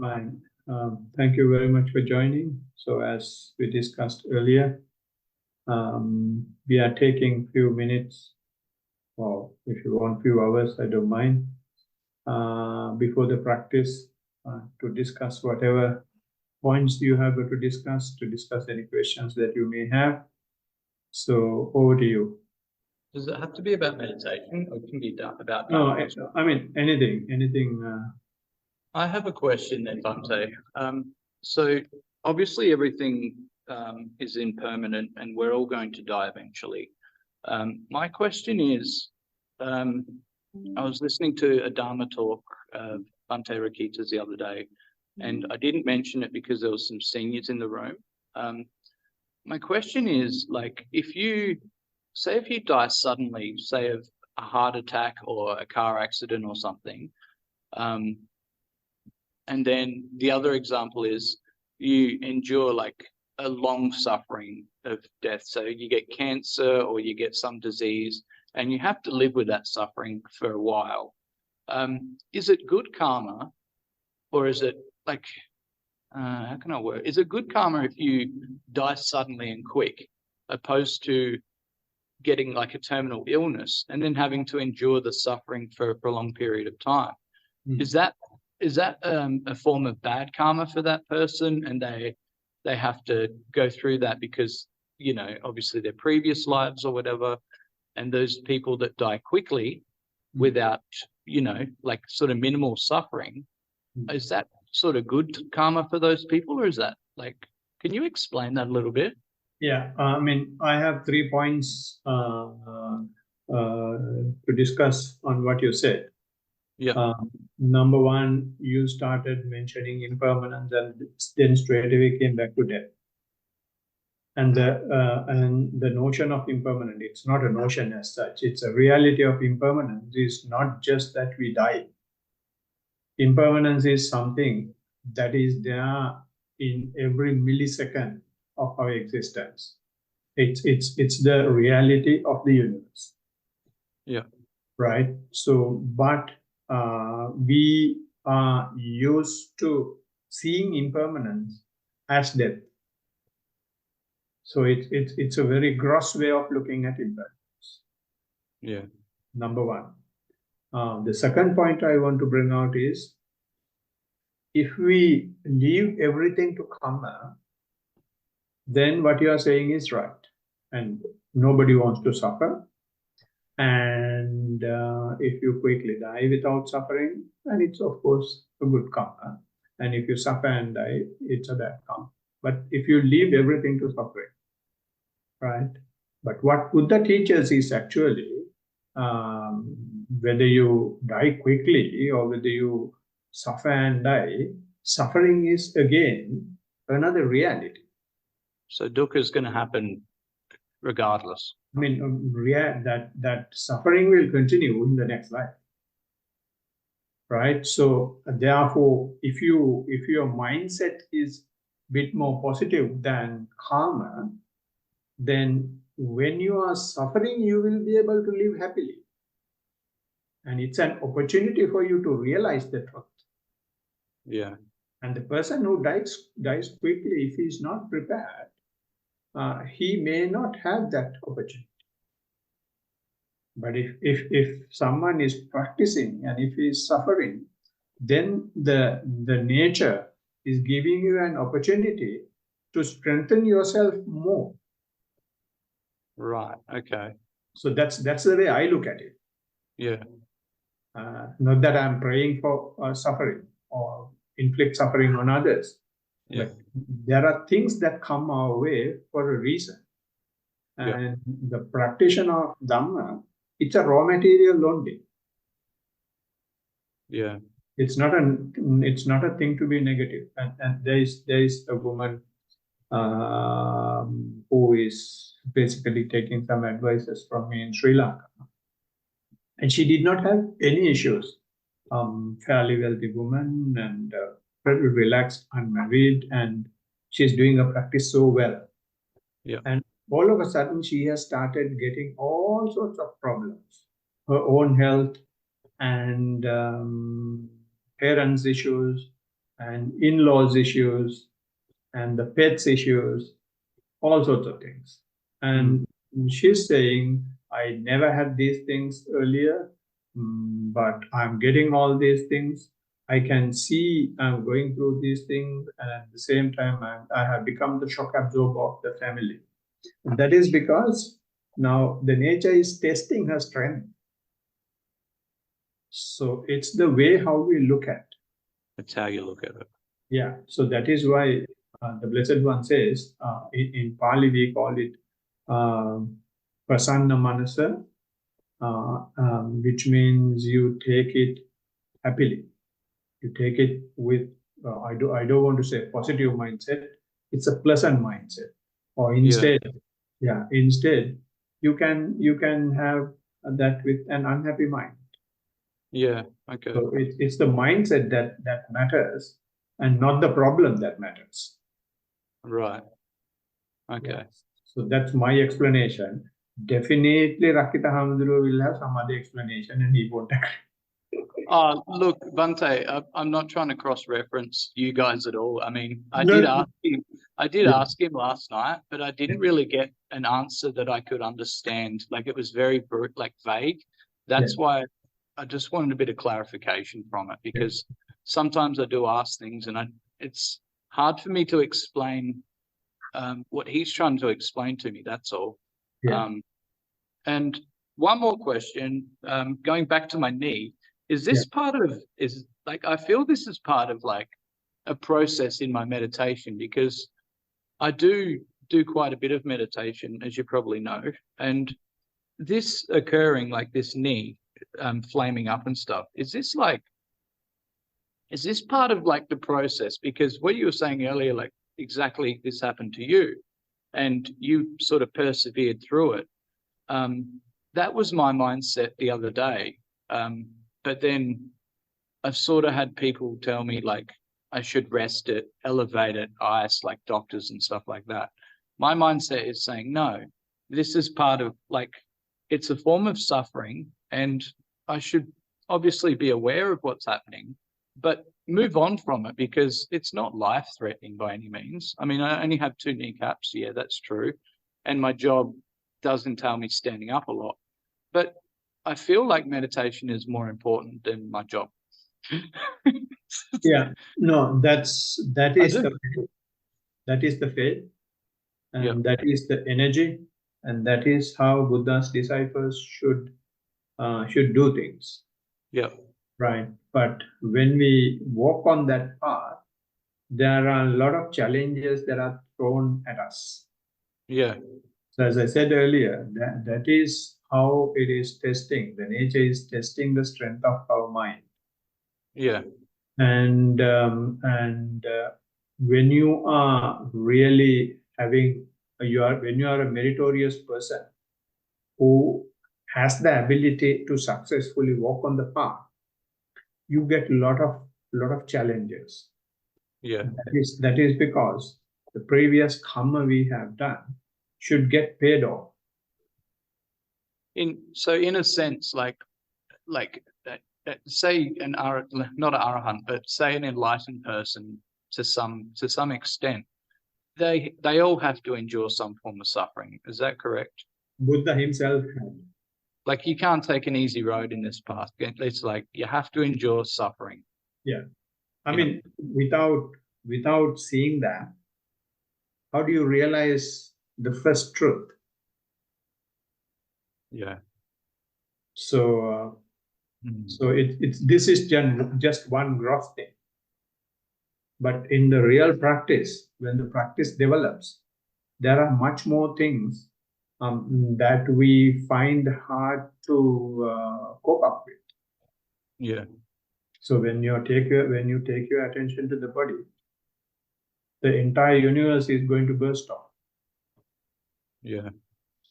Fine. Thank you very much for joining. So as we discussed earlier, we are taking few minutes, or if you want few hours, I don't mind, before the practice to discuss whatever points you have to discuss any questions that you may have. So over to you. Does it have to be about meditation, or it can be about? No, I mean anything. I have a question then, Bhante. So obviously everything is impermanent and we're all going to die eventually. My question is, I was listening to a Dharma talk of Bhante Rakita's the other day, and I didn't mention it because there was some seniors in the room. My question is, like, if you die suddenly, say of a heart attack or a car accident or something, and then the other example is you endure like a long suffering of death. So you get cancer or you get some disease and you have to live with that suffering for a while. Is it good karma, or is it like, how can I word? Is it good karma if you die suddenly and quick, opposed to getting like a terminal illness and then having to endure the suffering for a prolonged period of time? Is that a form of bad karma for that person, and they have to go through that because, you know, obviously their previous lives or whatever? And those people that die quickly without, you know, like sort of minimal suffering, is that sort of good karma for those people, or is that like, can you explain that a little bit? Yeah, I mean, I have 3 points to discuss on what you said. Yeah. Number one, you started mentioning impermanence and then straight away came back to death. And the notion of impermanence, it's not a notion as such, it's a reality of impermanence. It's not just that we die. Impermanence is something that is there in every millisecond of our existence. It's the reality of the universe. Yeah. Right. So, but we are used to seeing impermanence as death. So it's a very gross way of looking at impermanence. Yeah. Number one. The second point I want to bring out is, if we leave everything to karma, then what you are saying is right, and nobody wants to suffer. And if you quickly die without suffering, then it's of course a good karma. And if you suffer and die, it's a bad karma. But if you leave everything to suffering, right? But what Buddha teaches is actually, whether you die quickly or whether you suffer and die, suffering is again another reality. So dukkha is going to happen regardless. I mean, that suffering will continue in the next life, right? So therefore, if your mindset is a bit more positive than karma, then when you are suffering, you will be able to live happily, and it's an opportunity for you to realize the truth. Yeah. And the person who dies quickly, if he is not prepared, he may not have that opportunity. But if someone is practicing and if he is suffering, then the nature is giving you an opportunity to strengthen yourself more. Right. Okay. So that's the way I look at it. Yeah. Not that I'm praying for suffering or inflict suffering on others. Yeah. But there are things that come our way for a reason. And the practitioner of Dhamma, it's a raw material only. Yeah. It's not a thing to be negative. And there is a woman who is basically taking some advices from me in Sri Lanka, and she did not have any issues. Fairly wealthy woman and very relaxed, unmarried, and she's doing a practice so well. Yeah. And all of a sudden, she has started getting all sorts of problems, her own health and parents' issues, and in-laws issues and the pets issues, all sorts of things. And she's saying, I never had these things earlier, but I'm getting all these things. I can see I'm going through these things, and at the same time, I have become the shock absorber of the family. And that is because now the nature is testing her strength. So it's the way how we look at. That's how you look at it. Yeah. So that is why the Blessed One says, in Pali we call it prasanna manasa, which means you take it happily. You take it with, I don't want to say positive mindset. It's a pleasant mindset. Or instead, instead you can have that with an unhappy mind. Yeah. Okay. So it's the mindset that matters, and not the problem that matters. Right. Okay. Yeah. So that's my explanation. Definitely Rakita Hamduru will have some other explanation and he won't agree. Look, Bhante, I'm not trying to cross-reference you guys at all. I mean, I No. did ask him last night, but I didn't really get an answer that I could understand. Like, it was very vague. That's why I just wanted a bit of clarification from it, because sometimes I do ask things and it's hard for me to explain what he's trying to explain to me. That's all. Yeah. And one more question, going back to my knee, is this I feel this is part of like a process in my meditation, because I do quite a bit of meditation, as you probably know, and this occurring, like this knee flaming up and stuff, is this part of like the process? Because what you were saying earlier, like exactly this happened to you and you sort of persevered through it. That was my mindset the other day. But then I've sort of had people tell me like I should rest it, elevate it, ice, like doctors and stuff like that. My mindset is saying, no, this is part of like, it's a form of suffering, and I should obviously be aware of what's happening, but move on from it, because it's not life-threatening by any means. I mean, I only have 2 kneecaps. Yeah, that's true. And my job does entail me standing up a lot. But I feel like meditation is more important than my job. Yeah. No, that is the faith, and that is the energy, and that is how Buddha's disciples should do things. Yeah. Right. But when we walk on that path, there are a lot of challenges that are thrown at us. Yeah. So as I said earlier, that is how it is testing. The nature is testing the strength of our mind. Yeah. And when you are really when you are a meritorious person who has the ability to successfully walk on the path, you get a lot of challenges. Yeah. That is because the previous karma we have done should get paid off. In a sense, like say not an arahant, but say an enlightened person to some extent, they all have to endure some form of suffering. Is that correct? Buddha himself had. Like, you can't take an easy road in this path. It's like you have to endure suffering. Yeah. I mean, without seeing that, how do you realize the first truth? Yeah. So this is just one gross thing. But in the real practice, when the practice develops, there are much more things that we find hard to cope up with. Yeah. So when you take your attention to the body, the entire universe is going to burst off. Yeah.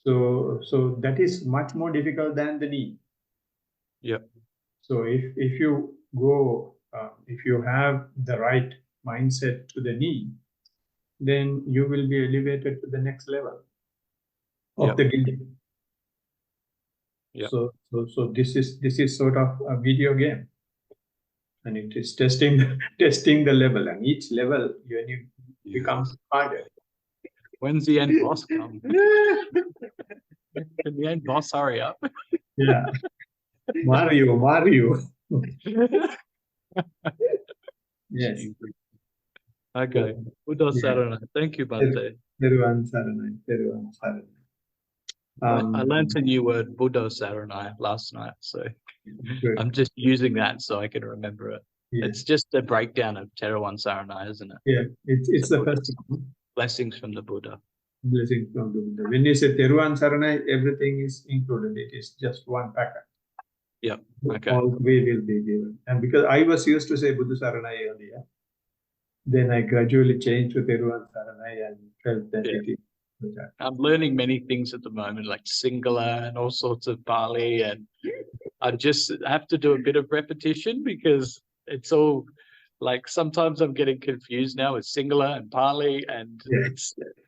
So that is much more difficult than the knee. Yeah. So if you go, if you have the right mindset to the knee, then you will be elevated to the next level of the game. Yeah. So this is sort of a video game. and it is testing the level, and each level when you becomes harder. When's the end boss come? Can the end boss hurry up? Yeah, Mario. Yes. Okay. Buddha Sarana. Thank you, Bhante. Thiruvan Saranai, Thiruvan Saranai. I learned a new word, Buddha Saranai, last night. So Good. I'm just using that so I can remember it. Yeah. It's just a breakdown of Theravada Saranai, isn't it? Yeah, it's the Buddha. first one. Blessings from the Buddha. Blessing from the Buddha. When you say Thiruvan Saranai, everything is included. It is just one packet. Yep. Okay. All three will be given. And because I was used to say Buddha Saranai earlier, then I gradually changed to Thiruvan Saranai and felt that it is. I'm learning many things at the moment, like Sinhala and all sorts of Pali, and I just have to do a bit of repetition because it's all like sometimes I'm getting confused now with Sinhala and Pali, and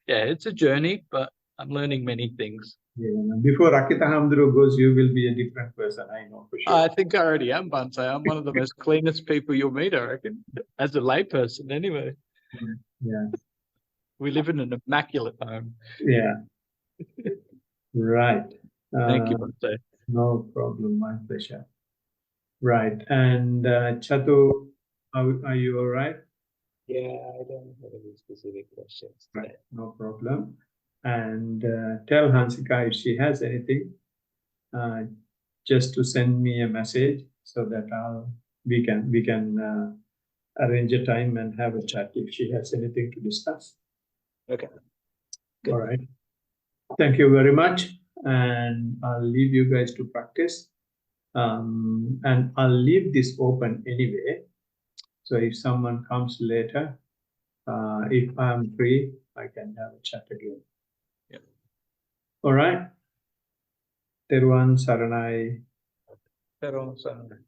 it's a journey, but I'm learning many things. Yeah. Before Akita Hamdru goes, you will be a different person, I know for sure. I think I already am, Bhante. I'm one of the most cleanest people you'll meet, I reckon, as a layperson anyway. Yeah. We live in an immaculate home. Yeah. Right. Thank you, Bhante. No problem, my pleasure. Right. And Chatu, are you all right? Yeah, I don't have any specific questions. Right. No problem. And tell Hansika if she has anything, just to send me a message so that we can arrange a time and have a chat if she has anything to discuss. Okay. Good. All right. Thank you very much. And I'll leave you guys to practice. And I'll leave this open anyway. So if someone comes later, if I'm free, I can have a chat again. Yeah. All right. Thiruvan Saranai. Theravada Saranai.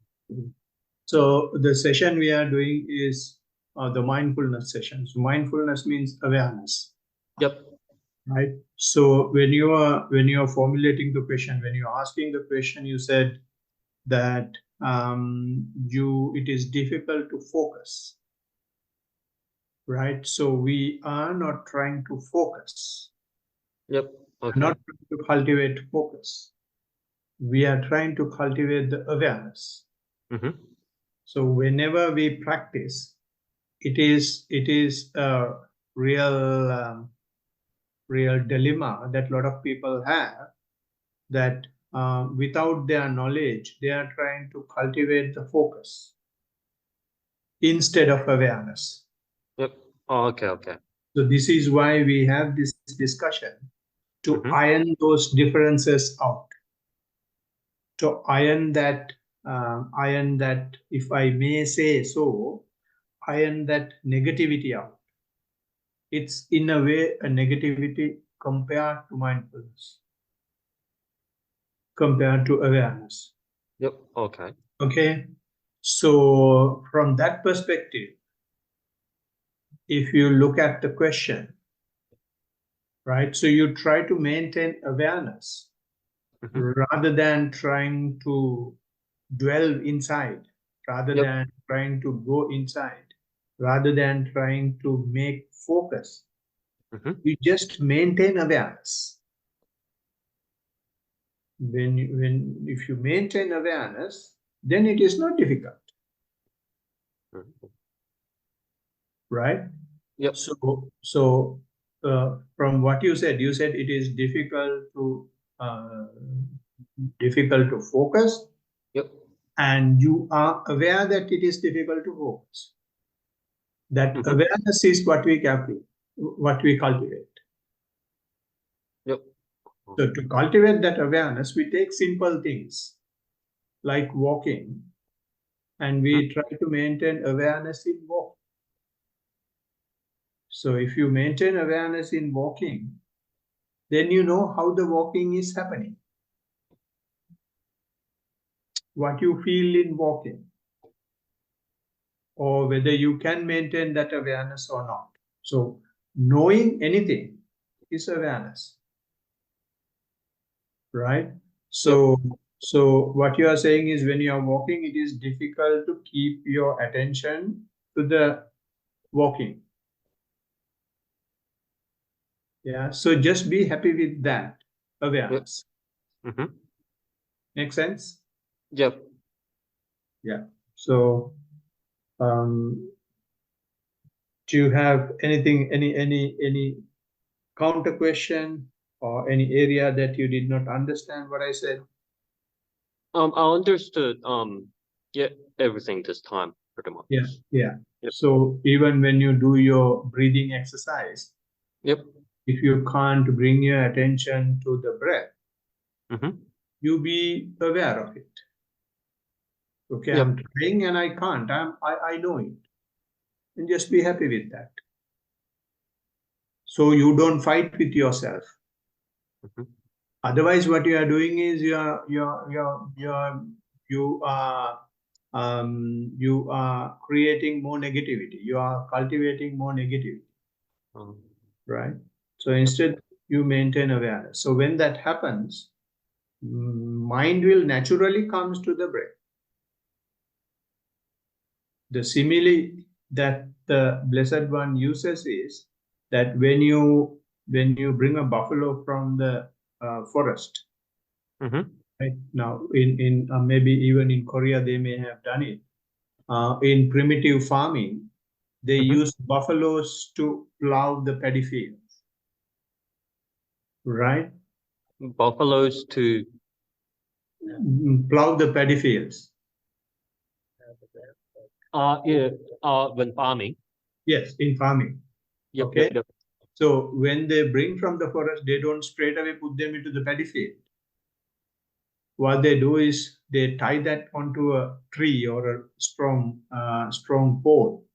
So the session we are doing is the mindfulness session. So mindfulness means awareness. Yep. Right. So when you are formulating the question, when you're asking the question, you said that it is difficult to focus. Right. So we are not trying to focus. Yep. Okay. Not trying to cultivate focus. We are trying to cultivate the awareness. Mm-hmm. So whenever we practice, it is a real dilemma that a lot of people have, that without their knowledge, they are trying to cultivate the focus instead of awareness. Yep. Oh, okay. Okay. So this is why we have this discussion to iron those differences out. To iron that, if I may say so, iron that negativity out. It's in a way a negativity compared to mindfulness, compared to awareness. Yep. Okay. Okay. So from that perspective, if you look at the question, right, so you try to maintain awareness rather than trying to dwell inside, rather than trying to go inside, rather than trying to make focus. You just maintain awareness. If you maintain awareness, then it is not difficult. Right? Yep. So from what you said it is difficult to focus. Yep. And you are aware that it is difficult to focus. That awareness is what we cultivate. Yep. So to cultivate that awareness, we take simple things like walking, and we try to maintain awareness in walking. So if you maintain awareness in walking, then you know how the walking is happening, what you feel in walking, or whether you can maintain that awareness or not. So knowing anything is awareness, right? So So what you are saying is when you are walking, it is difficult to keep your attention to the walking. Yeah, so just be happy with that awareness. Mm-hmm. Make sense? Yep. Yeah. So, do you have anything, any counter question or any area that you did not understand what I said? I understood yeah, everything this time pretty much. Yeah, yeah. Yep. So even when you do your breathing exercise, Yep. if you can't bring your attention to the breath, Mm-hmm. you be aware of it. Okay, Yep. I'm trying and I can't. I know it. And just be happy with that. So you don't fight with yourself. Mhm. Otherwise, what you are doing is you are creating more negativity. You are cultivating more negativity, right? So instead, you maintain awareness. So when that happens, mind will naturally comes to the breath. The simile that the Blessed One uses is that when you bring a buffalo from the forest, Mm-hmm. right now in maybe even in Korea they may have done it. In primitive farming, they use buffaloes to plow the paddy fields, right? Buffaloes to Plow the paddy fields. yeah when farming. Yes, in farming. Yep, Okay. yep, yep. So when they bring from the forest, they don't straight away put them into the paddy field. What they do is they tie that onto a tree or a strong pole,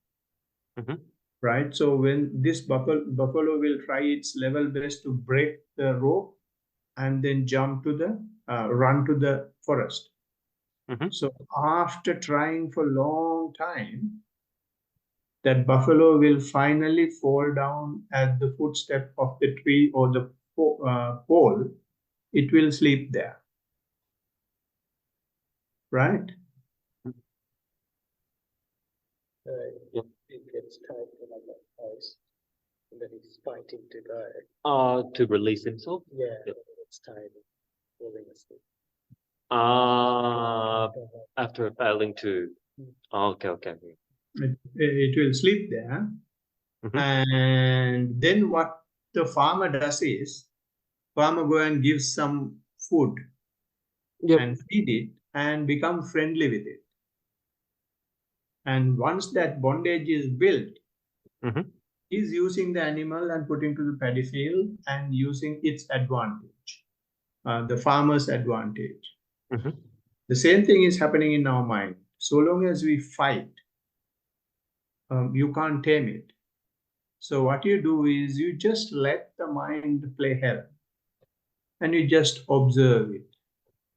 Mhm. right? So when this buffalo will try its level best to break the rope and then jump to the run to the forest. Mhm. So after trying for a long time, that buffalo will finally fall down at the footstep of the tree or the pole. It will sleep there, right? Yep. It gets tied to another place, and then he's fighting to go. To release himself. Yeah, Yep. it's tied, falling asleep. After failing to. Okay, okay. It will sleep there. Mhm. And then what the farmer does is, farmer go and give some food Yep. and feed it and become friendly with it. And once that bondage is built, Mhm. he's using the animal and putting to the paddy field and using its advantage, the farmer's advantage. Mhm. The same thing is happening in our mind. So long as we fight, you can't tame it. So what you do is you just let the mind play hell, and you just observe it,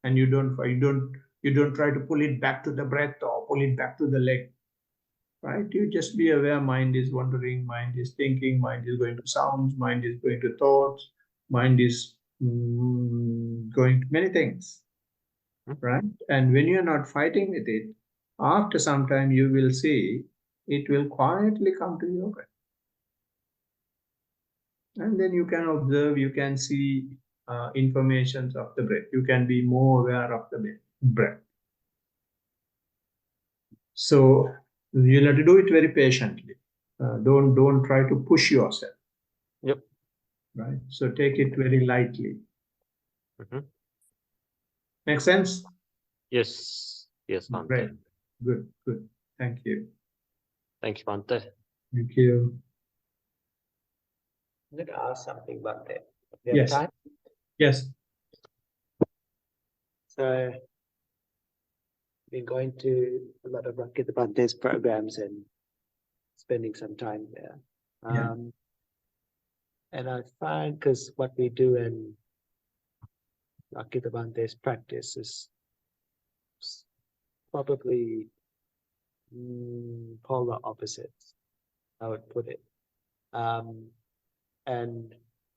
and you don't try to pull it back to the breath or pull it back to the leg, right? You just be aware. Mind is wandering, mind is thinking, mind is going to sounds, mind is going to thoughts, mind is going to many things, right? And when you're not fighting with it, after some time you will see it will quietly come to your breath. And then you can observe, you can see informations of the breath. You can be more aware of the breath. So you'll have to do it very patiently. Don't try to push yourself. Yep. Right. So take it very lightly. Mhm. Make sense? Yes. Yes, Bhante. Great. Good. Good. Thank you. Thank you, Bhante. Thank you. I'm going to ask something about that. Do you have Yes. time? Yes. So, been going to a lot of Rakita Bhante's programs and spending some time there. Yeah. And I find, because what we do in Rakita Bhante's practice is probably polar opposites, I would put it. And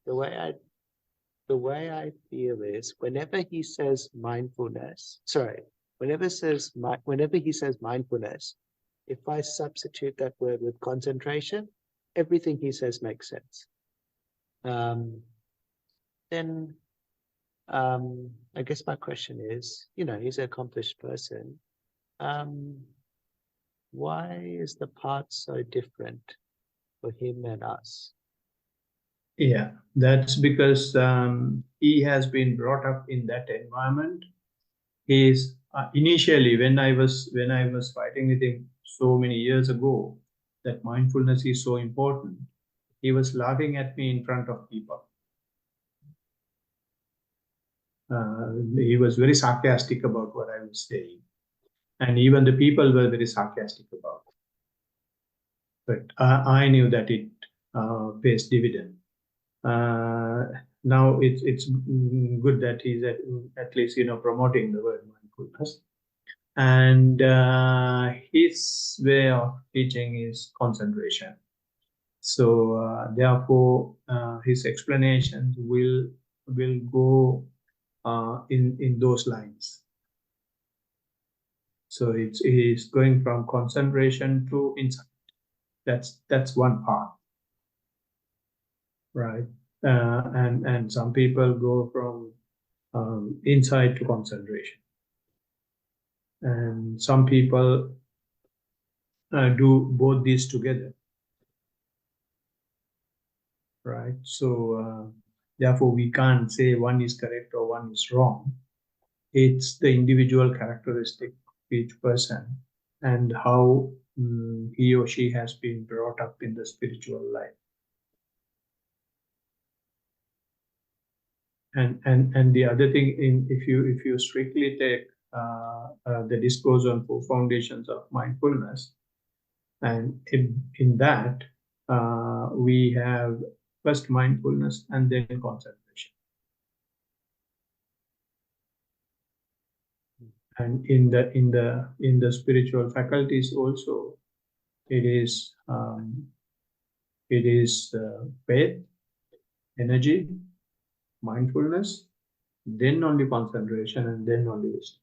the way the way I feel is whenever he says mindfulness, whenever he says mindfulness, if I substitute that word with concentration, everything he says makes sense. Then I guess my question is, he's an accomplished person. Why is the path so different for him and us? Yeah, that's because he has been brought up in that environment. He's initially when I was fighting with him so many years ago, that mindfulness is so important. He was laughing at me in front of people. He was very sarcastic about what I was saying, and even the people were very sarcastic about it. But I knew that it pays dividend. Now it's good that he's at least promoting the word mindfulness, and his way of teaching is concentration. So therefore, his explanations will go in those lines. So he's going from concentration to insight. That's one part, right? And some people go from insight to concentration, and some people do both these together, right? So therefore, we can't say one is correct or one is wrong. It's the individual characteristic of each person and how he or she has been brought up in the spiritual life. And the other thing, if you strictly take the discourse on 4 foundations of mindfulness, and in that we have first mindfulness and then concentration. And in the spiritual faculties also, it is faith, energy, mindfulness, then only concentration, and then only wisdom.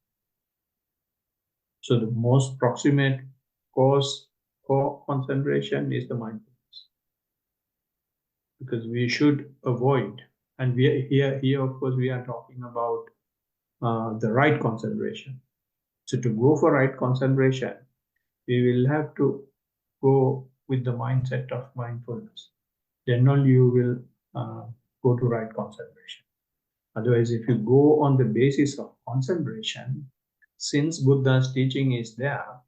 So the most proximate cause for concentration is the mindfulness, because we should avoid, and we are here of course we are talking about the right concentration. So to go for right concentration, we will have to go with the mindset of mindfulness. Then only you will go to right concentration. Otherwise, if you go on the basis of concentration, since Buddha's teaching is there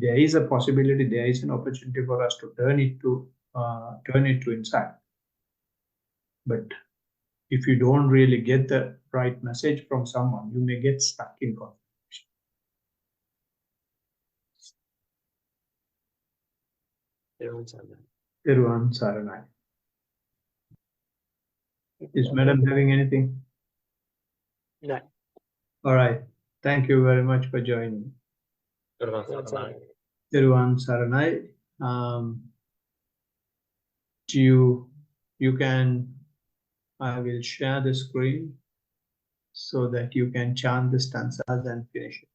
is a possibility, there is an opportunity for us to turn it to insight. But if you don't really get the right message from someone, you may get stuck in concentration. Everyone Saranai. Is Madam having anything? No. All right. Thank you very much for joining. Everyone Saranai. You can, I will share the screen so that you can chant the stanzas and finish it.